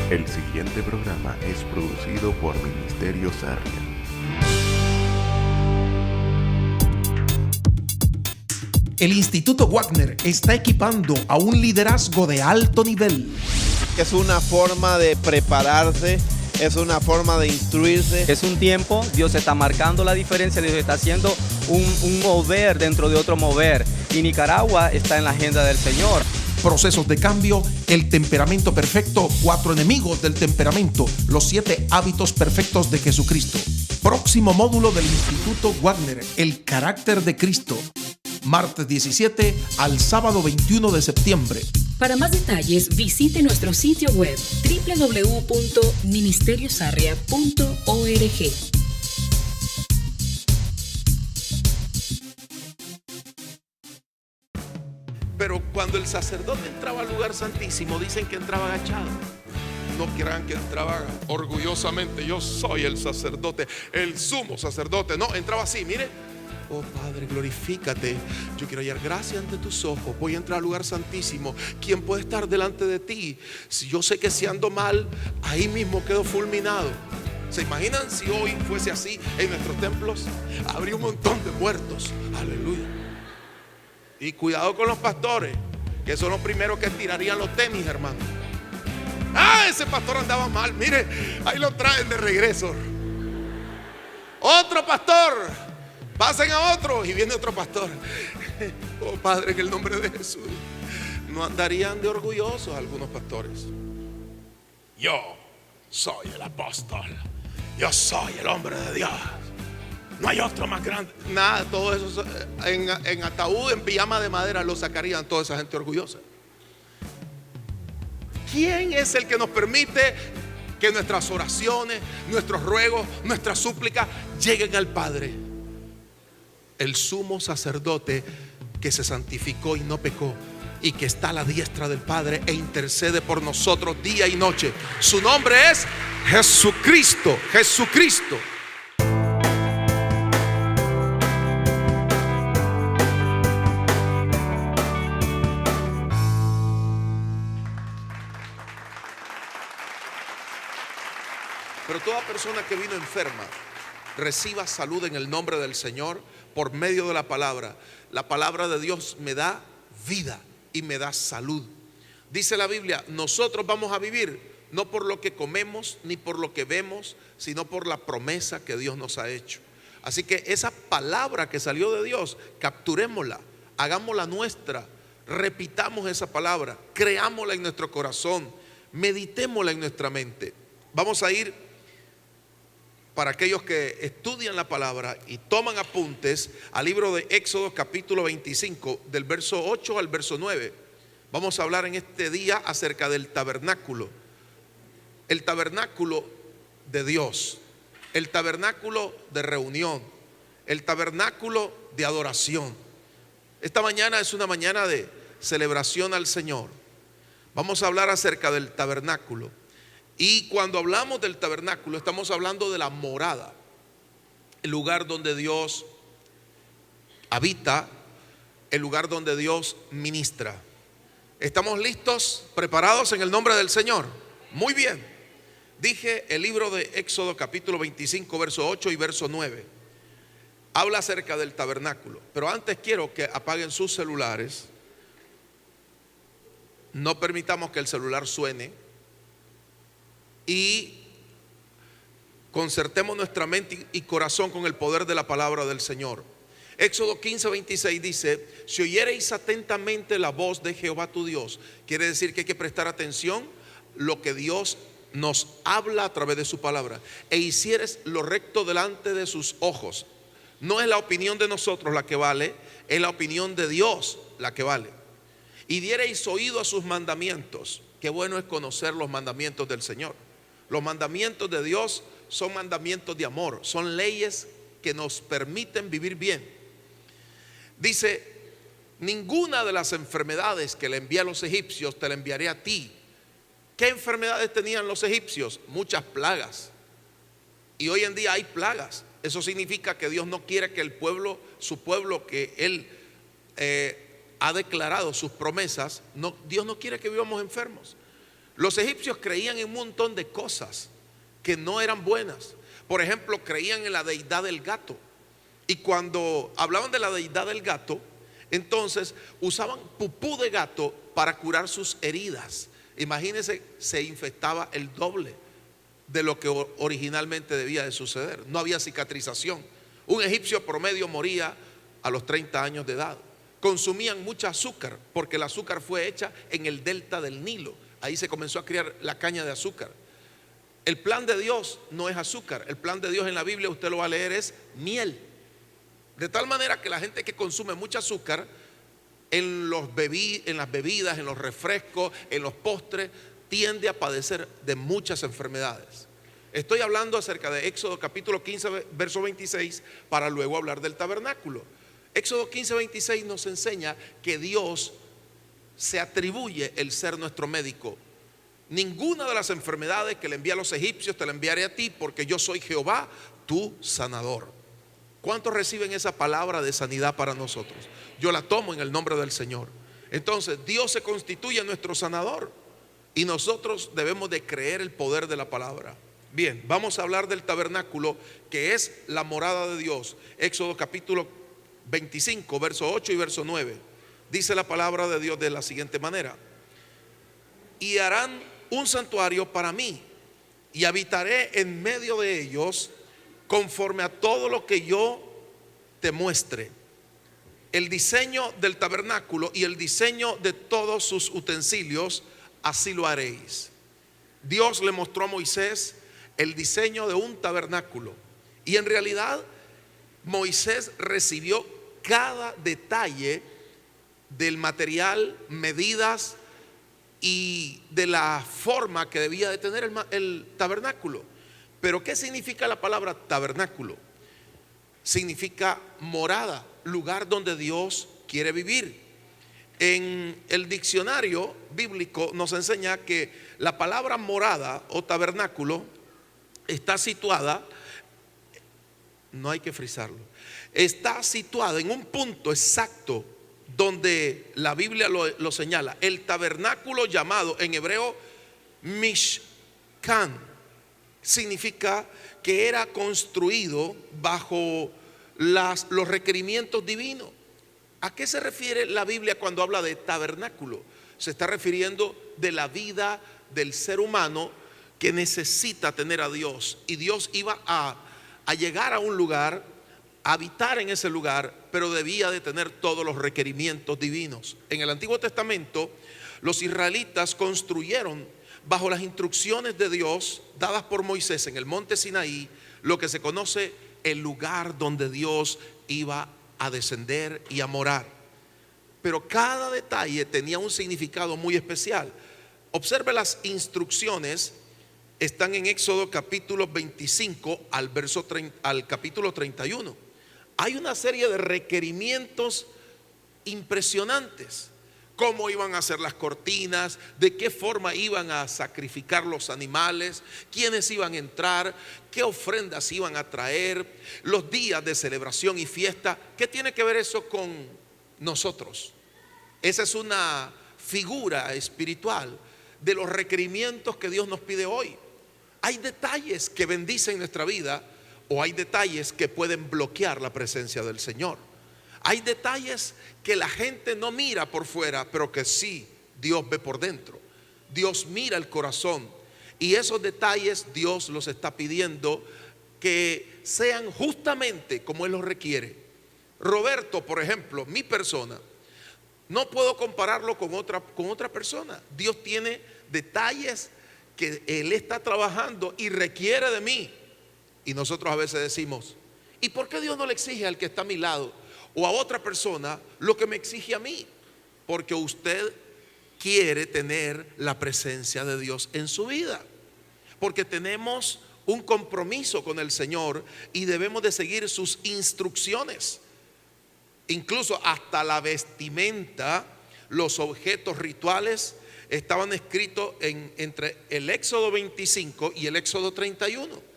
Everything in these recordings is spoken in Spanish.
El siguiente programa es producido por Ministerio Sarria. El Instituto Wagner está equipando a un liderazgo de alto nivel. Es una forma de prepararse, es una forma de instruirse. Es un tiempo, Dios está marcando la diferencia, Dios está haciendo un mover dentro de otro mover. Y Nicaragua está en la agenda del Señor. Procesos de cambio, el temperamento perfecto, 4 enemigos del temperamento, los 7 hábitos perfectos de Jesucristo. Próximo módulo del Instituto Wagner, el carácter de Cristo. Martes 17 al sábado 21 de septiembre. Para más detalles, visite nuestro sitio web www.ministeriosarria.org. Pero cuando el sacerdote entraba al lugar santísimo, dicen que entraba agachado. No crean que entraba orgullosamente. Yo soy el sacerdote, el sumo sacerdote. No, entraba así, mire. Oh Padre, glorifícate. Yo quiero hallar gracia ante tus ojos. Voy a entrar al lugar santísimo. ¿Quién puede estar delante de ti? Si yo sé que si ando mal, ahí mismo quedo fulminado. ¿Se imaginan si hoy fuese así en nuestros templos? Habría un montón de muertos. Aleluya. Y cuidado con los pastores, que son los primeros que tirarían los tenis, hermano. Ah, ese pastor andaba mal. Mire, ahí lo traen de regreso. Otro pastor. Pasen a otro. Y viene otro pastor. Oh Padre, en el nombre de Jesús. No andarían de orgullosos algunos pastores. Yo soy el apóstol. Yo soy el hombre de Dios. No hay otro más grande. Nada, todo eso en ataúd, en pijama de madera lo sacarían toda esa gente orgullosa. ¿Quién es el que nos permite que nuestras oraciones, nuestros ruegos, nuestras súplicas lleguen al Padre? El sumo sacerdote que se santificó y no pecó, y que está a la diestra del Padre e intercede por nosotros día y noche. Su nombre es Jesucristo. Jesucristo. Pero toda persona que vino enferma reciba salud en el nombre del Señor por medio de la palabra. La palabra de Dios me da vida y me da salud. Dice la Biblia, nosotros vamos a vivir no por lo que comemos ni por lo que vemos, sino por la promesa que Dios nos ha hecho. Así que esa palabra que salió de Dios, capturémosla, hagámosla nuestra, repitamos esa palabra, creámosla en nuestro corazón, meditémosla en nuestra mente. Vamos a ir, para aquellos que estudian la palabra y toman apuntes, al libro de Éxodo capítulo 25, del verso 8 al verso 9. Vamos a hablar en este día acerca del tabernáculo. El tabernáculo de Dios, el tabernáculo de reunión, el tabernáculo de adoración. Esta mañana es una mañana de celebración al Señor. Vamos a hablar acerca del tabernáculo. Y cuando hablamos del tabernáculo, estamos hablando de la morada, el lugar donde Dios habita, el lugar donde Dios ministra. ¿Estamos listos, preparados en el nombre del Señor? Muy bien. Dije el libro de Éxodo capítulo 25, verso 8 y verso 9. Habla acerca del tabernáculo. Pero antes quiero que apaguen sus celulares. No permitamos que el celular suene. Y concertemos nuestra mente y corazón con el poder de la palabra del Señor. Éxodo 15, 26 dice: si oyereis atentamente la voz de Jehová tu Dios. Quiere decir que hay que prestar atención lo que Dios nos habla a través de su palabra. E hicieres lo recto delante de sus ojos. No es la opinión de nosotros la que vale, es la opinión de Dios la que vale. Y diereis oído a sus mandamientos. Qué bueno es conocer los mandamientos del Señor. Los mandamientos de Dios son mandamientos de amor, son leyes que nos permiten vivir bien. Dice: ninguna de las enfermedades que le envié a los egipcios te la enviaré a ti. ¿Qué enfermedades tenían los egipcios? Muchas plagas. Y hoy en día hay plagas. Eso significa que Dios no quiere que el pueblo, su pueblo que Él ha declarado sus promesas, Dios no quiere que vivamos enfermos. Los egipcios creían en un montón de cosas que no eran buenas. Por ejemplo, creían en la deidad del gato. Y cuando hablaban de la deidad del gato, entonces usaban pupú de gato para curar sus heridas. Imagínense, se infectaba el doble de lo que originalmente debía de suceder. No había cicatrización. Un egipcio promedio moría a los 30 años de edad. Consumían mucha azúcar, porque el azúcar fue hecha en el delta del Nilo. Ahí se comenzó a criar la caña de azúcar. El plan de Dios no es azúcar. El plan de Dios en la Biblia, usted lo va a leer, es miel. De tal manera que la gente que consume mucho azúcar en las bebidas, en los refrescos, en los postres, tiende a padecer de muchas enfermedades. Estoy hablando acerca de Éxodo capítulo 15, verso 26, para luego hablar del tabernáculo. Éxodo 15, 26 nos enseña que Dios se atribuye el ser nuestro médico. Ninguna de las enfermedades que le envía a los egipcios te la enviaré a ti, porque yo soy Jehová, tu sanador. ¿Cuántos reciben esa palabra de sanidad para nosotros? Yo la tomo en el nombre del Señor. Entonces Dios se constituye nuestro sanador y nosotros debemos de creer el poder de la palabra. Bien, vamos a hablar del tabernáculo, que es la morada de Dios. Éxodo capítulo 25, verso 8 y verso 9. Dice la palabra de Dios de la siguiente manera: y harán un santuario para mí, y habitaré en medio de ellos, conforme a todo lo que yo te muestre. El diseño del tabernáculo y el diseño de todos sus utensilios, así lo haréis. Dios le mostró a Moisés el diseño de un tabernáculo, y en realidad Moisés recibió cada detalle del material, medidas y de la forma que debía de tener el tabernáculo. Pero ¿qué significa la palabra tabernáculo? Significa morada, lugar donde Dios quiere vivir. En el diccionario bíblico nos enseña que la palabra morada o tabernáculo está situada, no hay que frisarlo, está situada en un punto exacto donde la Biblia lo señala. El tabernáculo, llamado en hebreo Mishkan, significa que era construido bajo los requerimientos divinos. ¿A qué se refiere la Biblia cuando habla de tabernáculo? Se está refiriendo de la vida del ser humano que necesita tener a Dios, y Dios iba a llegar a un lugar, a habitar en ese lugar, pero debía de tener todos los requerimientos divinos. En el Antiguo Testamento, los israelitas construyeron bajo las instrucciones de Dios dadas por Moisés en el monte Sinaí, lo que se conoce el lugar donde Dios iba a descender y a morar. Pero cada detalle tenía un significado muy especial. Observe las instrucciones, están en Éxodo capítulo 25 al capítulo 31. Hay una serie de requerimientos impresionantes. Cómo iban a hacer las cortinas, de qué forma iban a sacrificar los animales, quiénes iban a entrar, qué ofrendas iban a traer, los días de celebración y fiesta. ¿Qué tiene que ver eso con nosotros? Esa es una figura espiritual de los requerimientos que Dios nos pide hoy. Hay detalles que bendicen nuestra vida, o hay detalles que pueden bloquear la presencia del Señor. Hay detalles que la gente no mira por fuera, pero que sí Dios ve por dentro. Dios mira el corazón, y esos detalles Dios los está pidiendo que sean justamente como Él los requiere. Roberto, por ejemplo, mi persona, no puedo compararlo con otra persona. Dios tiene detalles que Él está trabajando y requiere de mí. Y nosotros a veces decimos: ¿y por qué Dios no le exige al que está a mi lado o a otra persona lo que me exige a mí? Porque usted quiere tener la presencia de Dios en su vida, porque tenemos un compromiso con el Señor y debemos de seguir sus instrucciones. Incluso hasta la vestimenta, los objetos rituales estaban escritos entre el Éxodo 25 y el Éxodo 31.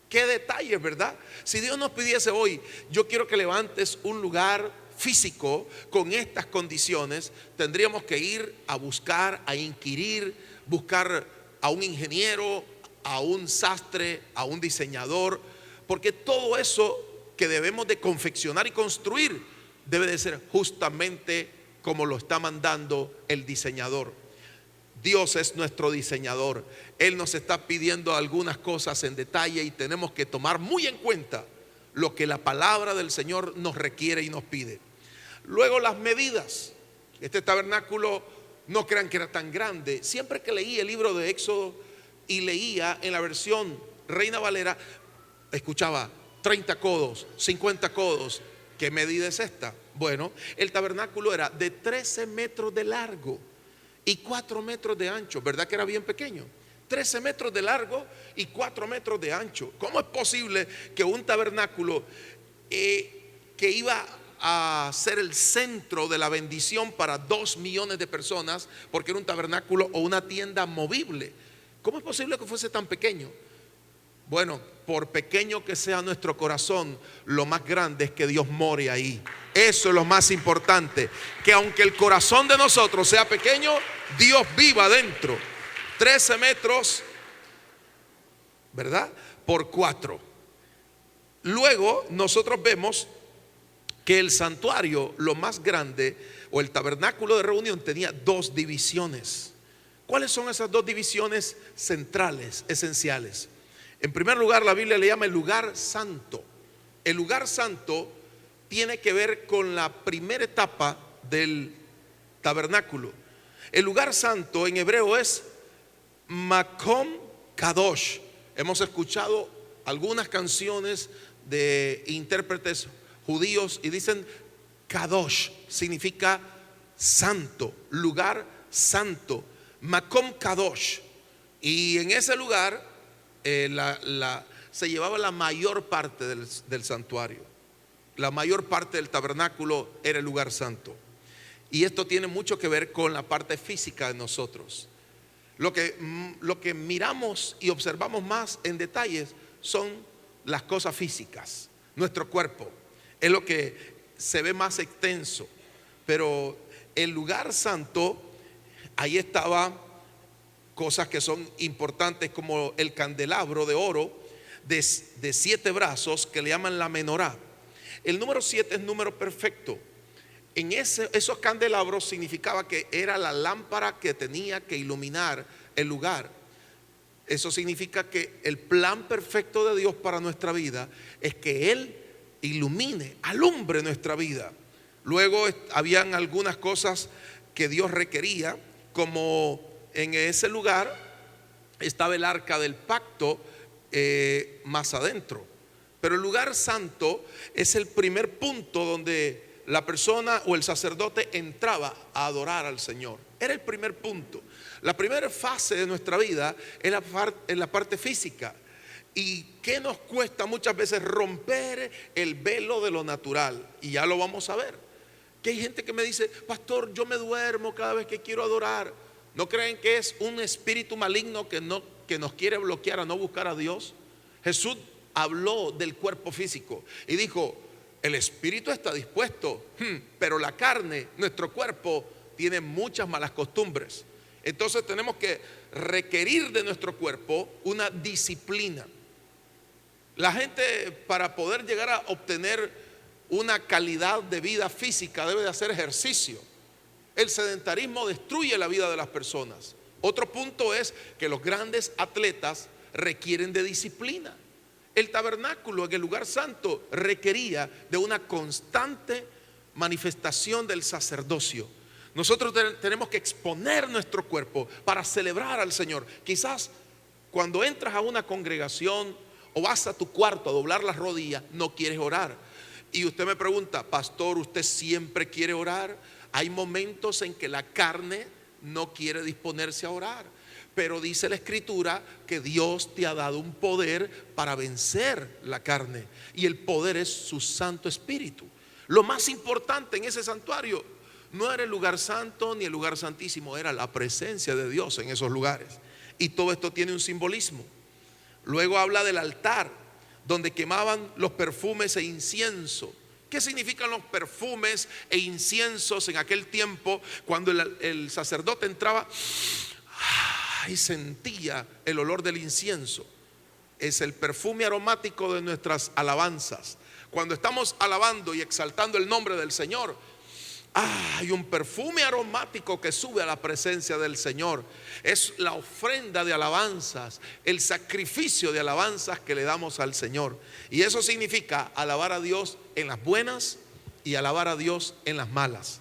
Qué detalles, ¿verdad? Si Dios nos pidiese hoy: yo quiero que levantes un lugar físico con estas condiciones, tendríamos que ir a buscar, a inquirir buscar a un ingeniero, a un sastre, a un diseñador, porque todo eso que debemos de confeccionar y construir debe de ser justamente como lo está mandando el diseñador. Dios es nuestro diseñador. Él nos está pidiendo algunas cosas en detalle y tenemos que tomar muy en cuenta lo que la palabra del Señor nos requiere y nos pide. Luego las medidas. Este tabernáculo, no crean que era tan grande. Siempre que leí el libro de Éxodo y leía en la versión Reina Valera, escuchaba 30 codos, 50 codos. ¿Qué medida es esta? Bueno, el tabernáculo era de 13 metros de largo y 4 metros de ancho. ¿Verdad que era bien pequeño? 13 metros de largo y 4 metros de ancho. ¿Cómo es posible que un tabernáculo que iba a ser el centro de la bendición para 2 millones de personas, porque era un tabernáculo o una tienda movible, cómo es posible que fuese tan pequeño? Bueno, por pequeño que sea nuestro corazón, lo más grande es que Dios more ahí. Eso es lo más importante, que aunque el corazón de nosotros sea pequeño, Dios viva dentro. 13 metros, ¿verdad? Por 4. Luego nosotros vemos que el santuario, lo más grande, o el tabernáculo de reunión, tenía 2 divisiones. ¿Cuáles son esas 2 divisiones centrales, esenciales? En primer lugar, la Biblia le llama el lugar santo. El lugar santo tiene que ver con la primera etapa del tabernáculo. El lugar santo en hebreo es Makom Kadosh. Hemos escuchado algunas canciones de intérpretes judíos y dicen Kadosh, significa santo, lugar santo, Makom Kadosh. Y en ese lugar se llevaba la mayor parte del santuario. La mayor parte del tabernáculo era el lugar santo. Y esto tiene mucho que ver con la parte física de nosotros. Lo que miramos y observamos más en detalles son las cosas físicas. Nuestro cuerpo es lo que se ve más extenso. Pero el lugar santo, ahí estaba cosas que son importantes, como el candelabro de oro de 7 brazos que le llaman la menorá. El número 7 es número perfecto. En esos candelabros significaba que era la lámpara que tenía que iluminar el lugar. Eso significa que el plan perfecto de Dios para nuestra vida es que Él ilumine, alumbre nuestra vida. Luego habían algunas cosas que Dios requería, como en ese lugar estaba el arca del pacto más adentro. Pero el lugar santo es el primer punto donde la persona o el sacerdote entraba a adorar al Señor. Era el primer punto. La primera fase de nuestra vida es la parte física. ¿Y qué nos cuesta muchas veces romper el velo de lo natural? Y ya lo vamos a ver. Que hay gente que me dice: pastor, yo me duermo cada vez que quiero adorar. ¿No creen que es un espíritu maligno que nos quiere bloquear a no buscar a Dios? Jesús habló del cuerpo físico y dijo: el espíritu está dispuesto, pero la carne, nuestro cuerpo, tiene muchas malas costumbres. Entonces tenemos que requerir de nuestro cuerpo una disciplina. La gente, para poder llegar a obtener una calidad de vida física, debe de hacer ejercicio. El sedentarismo destruye la vida de las personas. Otro punto es que los grandes atletas requieren de disciplina. El tabernáculo en el lugar santo requería de una constante manifestación del sacerdocio. Nosotros tenemos que exponer nuestro cuerpo para celebrar al Señor. Quizás cuando entras a una congregación o vas a tu cuarto a doblar las rodillas, no quieres orar. Y usted me pregunta: pastor, ¿usted siempre quiere orar? Hay momentos en que la carne no quiere disponerse a orar. Pero dice la Escritura que Dios te ha dado un poder para vencer la carne. Y el poder es su Santo Espíritu. Lo más importante en ese santuario no era el lugar santo ni el lugar santísimo, era la presencia de Dios en esos lugares. Y todo esto tiene un simbolismo. Luego habla del altar, donde quemaban los perfumes e incienso. ¿Qué significan los perfumes e inciensos en aquel tiempo? Cuando el sacerdote entraba, y sentía el olor del incienso. Es el perfume aromático de nuestras alabanzas. Cuando estamos alabando y exaltando el nombre del Señor, hay un perfume aromático que sube a la presencia del Señor. Es la ofrenda de alabanzas, el sacrificio de alabanzas que le damos al Señor. Y eso significa alabar a Dios en las buenas y alabar a Dios en las malas.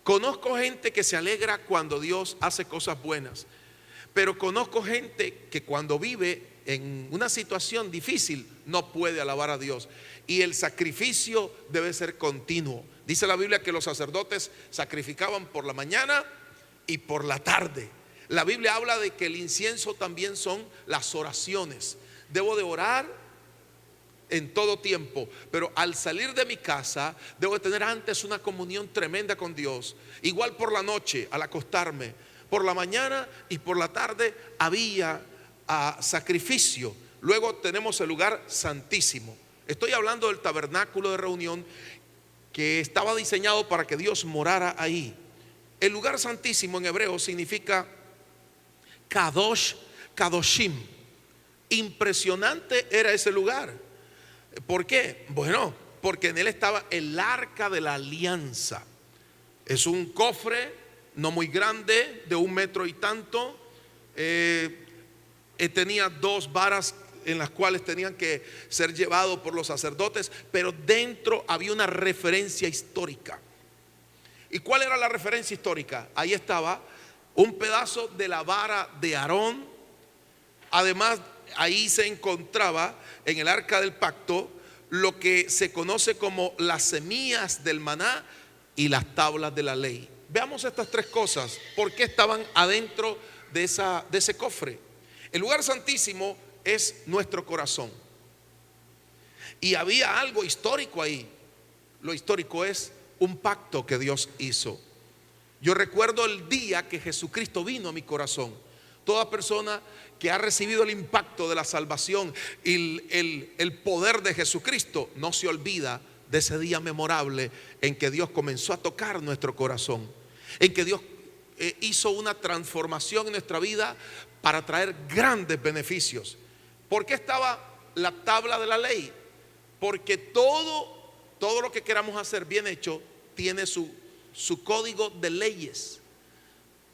Conozco gente que se alegra cuando Dios hace cosas buenas, pero conozco gente que cuando vive en una situación difícil no puede alabar a Dios. Y el sacrificio debe ser continuo. Dice la Biblia que los sacerdotes sacrificaban por la mañana y por la tarde. La Biblia habla de que el incienso también son las oraciones. Debo de orar en todo tiempo, pero al salir de mi casa debo de tener antes una comunión tremenda con Dios. Igual por la noche al acostarme, por la mañana y por la tarde había sacrificio. Luego tenemos el lugar santísimo. Estoy hablando del tabernáculo de reunión que estaba diseñado para que Dios morara ahí. El lugar santísimo en hebreo significa Kadosh, Kadoshim. Impresionante era ese lugar. ¿Por qué? Bueno, porque en él estaba el arca de la alianza. Es un cofre no muy grande, de 1 metro y tanto. Tenía 2 varas en las cuales tenían que ser llevados por los sacerdotes, pero dentro había una referencia histórica. ¿Y cuál era la referencia histórica? Ahí estaba un pedazo de la vara de Aarón. Además, ahí se encontraba en el arca del pacto lo que se conoce como las semillas del maná y las tablas de la ley. Veamos estas 3 cosas. ¿Por qué estaban adentro de ese cofre? El lugar santísimo es nuestro corazón. Y había algo histórico ahí. Lo histórico es un pacto que Dios hizo. Yo recuerdo el día que Jesucristo vino a mi corazón. Toda persona que ha recibido el impacto de la salvación y el poder de Jesucristo no se olvida de ese día memorable en que Dios comenzó a tocar nuestro corazón, en que Dios hizo una transformación en nuestra vida para traer grandes beneficios. ¿Por qué estaba la tabla de la ley? Porque todo lo que queramos hacer bien hecho tiene su código de leyes.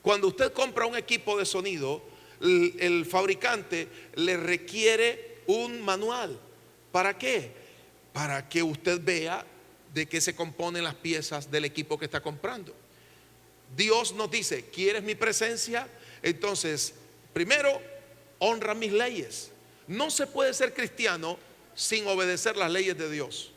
Cuando usted compra un equipo de sonido, el fabricante le requiere un manual. ¿Para qué? Para que usted vea de qué se componen las piezas del equipo que está comprando. Dios nos dice: ¿quieres mi presencia? Entonces, primero, honra mis leyes. No se puede ser cristiano sin obedecer las leyes de Dios.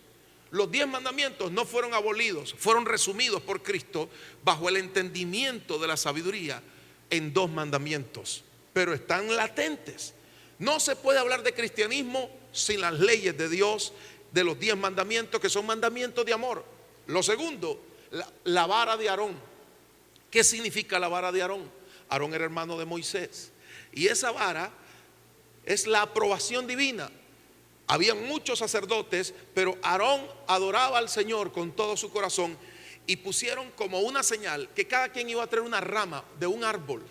Los 10 mandamientos no fueron abolidos, fueron resumidos por Cristo bajo el entendimiento de la sabiduría en 2 mandamientos, pero están latentes. No se puede hablar de cristianismo sin las leyes de Dios, de los 10 mandamientos, que son mandamientos de amor. Lo segundo, la vara de Aarón. ¿Qué significa la vara de Aarón? Aarón era hermano de Moisés, y esa vara es la aprobación divina. Habían muchos sacerdotes, pero Aarón adoraba al Señor con todo su corazón, y pusieron como una señal que cada quien iba a traer una rama de un árbol,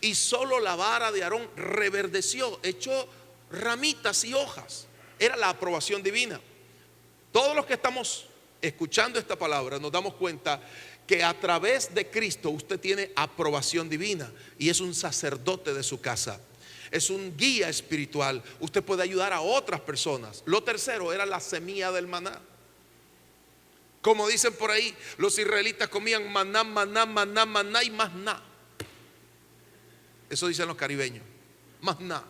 y solo la vara de Aarón reverdeció, echó ramitas y hojas. Era la aprobación divina. Todos los que estamos escuchando esta palabra nos damos cuenta que a través de Cristo usted tiene aprobación divina y es un sacerdote de su casa. Es un guía espiritual. Usted puede ayudar a otras personas. Lo tercero era la semilla del maná. Como dicen por ahí, los israelitas comían maná, maná, maná, maná y más nada. Eso dicen los caribeños, maná.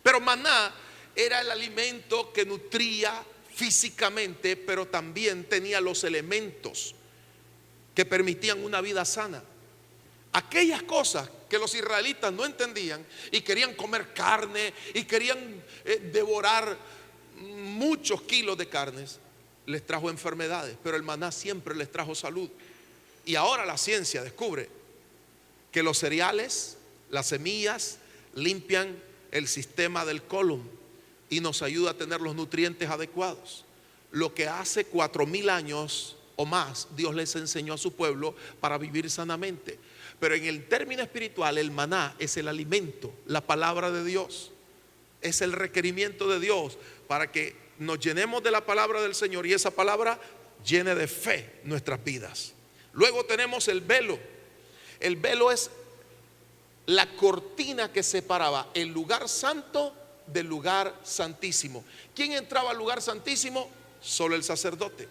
Pero maná era el alimento que nutría físicamente, pero también tenía los elementos que permitían una vida sana. Aquellas cosas que los israelitas no entendían y querían comer carne y querían devorar muchos kilos de carnes, les trajo enfermedades, pero el maná siempre les trajo salud. Y ahora la ciencia descubre que los cereales, las semillas, limpian el sistema del colon y nos ayuda a tener los nutrientes adecuados. Lo que hace 4000 años o más Dios les enseñó a su pueblo para vivir sanamente. Pero en el término espiritual, el maná es el alimento, la palabra de Dios. Es el requerimiento de Dios para que nos llenemos de la palabra del Señor y esa palabra llene de fe nuestras vidas. Luego tenemos el velo. El velo es la cortina que separaba el lugar santo del lugar santísimo. ¿Quién entraba al lugar santísimo? Solo el sacerdote,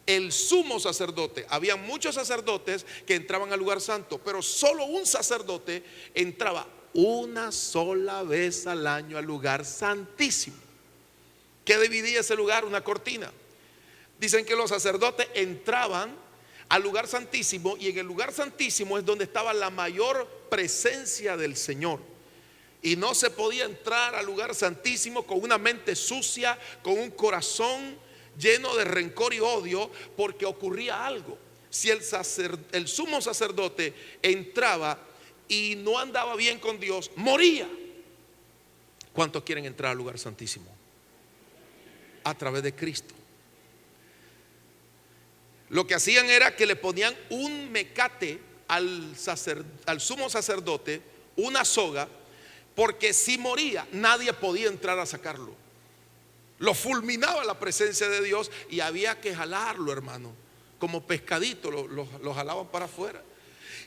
el sumo sacerdote. Había muchos sacerdotes que entraban al lugar santo, pero solo un sacerdote entraba una sola vez al año al lugar santísimo. ¿Qué dividía ese lugar? Una cortina. Dicen que los sacerdotes entraban al lugar santísimo, y en el lugar santísimo es donde estaba la mayor presencia del Señor. Y no se podía entrar al lugar santísimo con una mente sucia, con un corazón lleno de rencor y odio, porque ocurría algo. Si el sumo sacerdote entraba y no andaba bien con Dios, moría. ¿Cuántos quieren entrar al lugar santísimo? A través de Cristo. Lo que hacían era que le ponían un mecate al sumo sacerdote, una soga, porque si moría nadie podía entrar a sacarlo. Lo fulminaba la presencia de Dios y había que jalarlo, hermano, como pescadito, lo jalaban para afuera.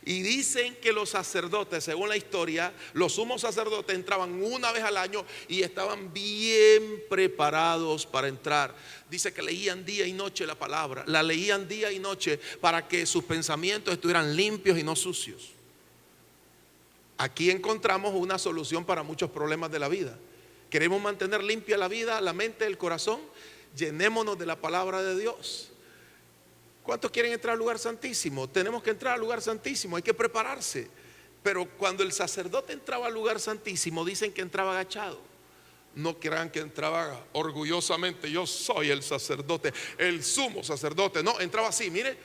Y dicen que los sacerdotes, según la historia, los sumos sacerdotes entraban una vez al año y estaban bien preparados para entrar. Dice que leían día y noche la palabra, la leían día y noche para que sus pensamientos estuvieran limpios y no sucios. Aquí encontramos una solución para muchos problemas de la vida. Queremos mantener limpia la vida, la mente, el corazón. Llenémonos de la palabra de Dios. ¿Cuántos quieren entrar al lugar santísimo? Tenemos que entrar al lugar santísimo, hay que prepararse. Pero cuando el sacerdote entraba al lugar santísimo, dicen que entraba agachado. No crean que entraba orgullosamente, yo soy el sacerdote, el sumo sacerdote. No, entraba así, mire.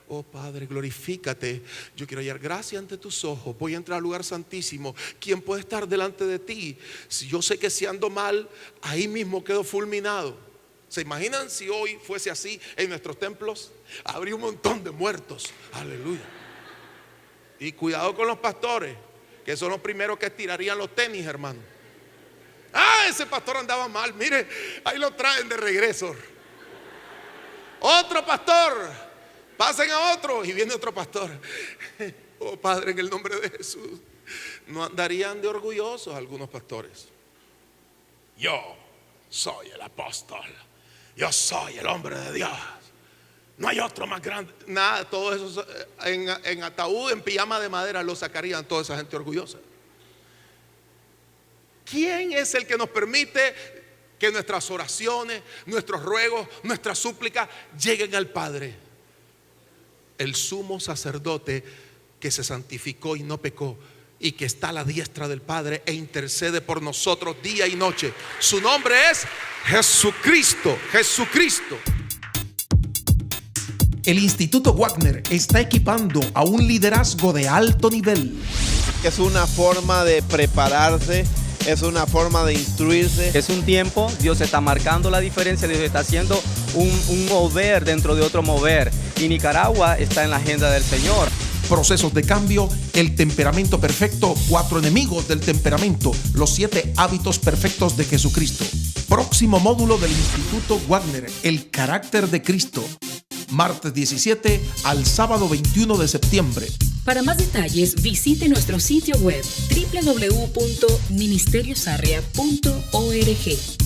Oh Padre, glorifícate. Yo quiero hallar gracia ante tus ojos. Voy a entrar al lugar santísimo. ¿Quién puede estar delante de ti? Si yo sé que si ando mal, ahí mismo quedo fulminado. ¿Se imaginan si hoy fuese así en nuestros templos? Habría un montón de muertos. Aleluya. Y cuidado con los pastores, que son los primeros que tirarían los tenis, hermano. Ah, ese pastor andaba mal. Mire, ahí lo traen de regreso. Otro pastor. Pasen a otro. Y viene otro pastor. Oh Padre, en el nombre de Jesús. No andarían de orgullosos algunos pastores. Yo soy el apóstol. Yo soy el hombre de Dios. No hay otro más grande. Nada, todo eso en ataúd, en pijama de madera lo sacarían toda esa gente orgullosa. ¿Quién es el que nos permite que nuestras oraciones, nuestros ruegos, nuestras súplicas lleguen al Padre? El sumo sacerdote que se santificó y no pecó, y que está a la diestra del Padre e intercede por nosotros día y noche. Su nombre es Jesucristo. Jesucristo. El Instituto Wagner está equipando a un liderazgo de alto nivel. Es una forma de prepararse, es una forma de instruirse. Es un tiempo, Dios está marcando la diferencia, Dios está haciendo un mover dentro de otro mover. Y Nicaragua está en la agenda del Señor. Procesos de cambio, el temperamento perfecto, 4 enemigos del temperamento, los 7 hábitos perfectos de Jesucristo. Próximo módulo del Instituto Wagner, el carácter de Cristo. Martes 17 al sábado 21 de septiembre. Para más detalles, visite nuestro sitio web www.ministeriosarria.org.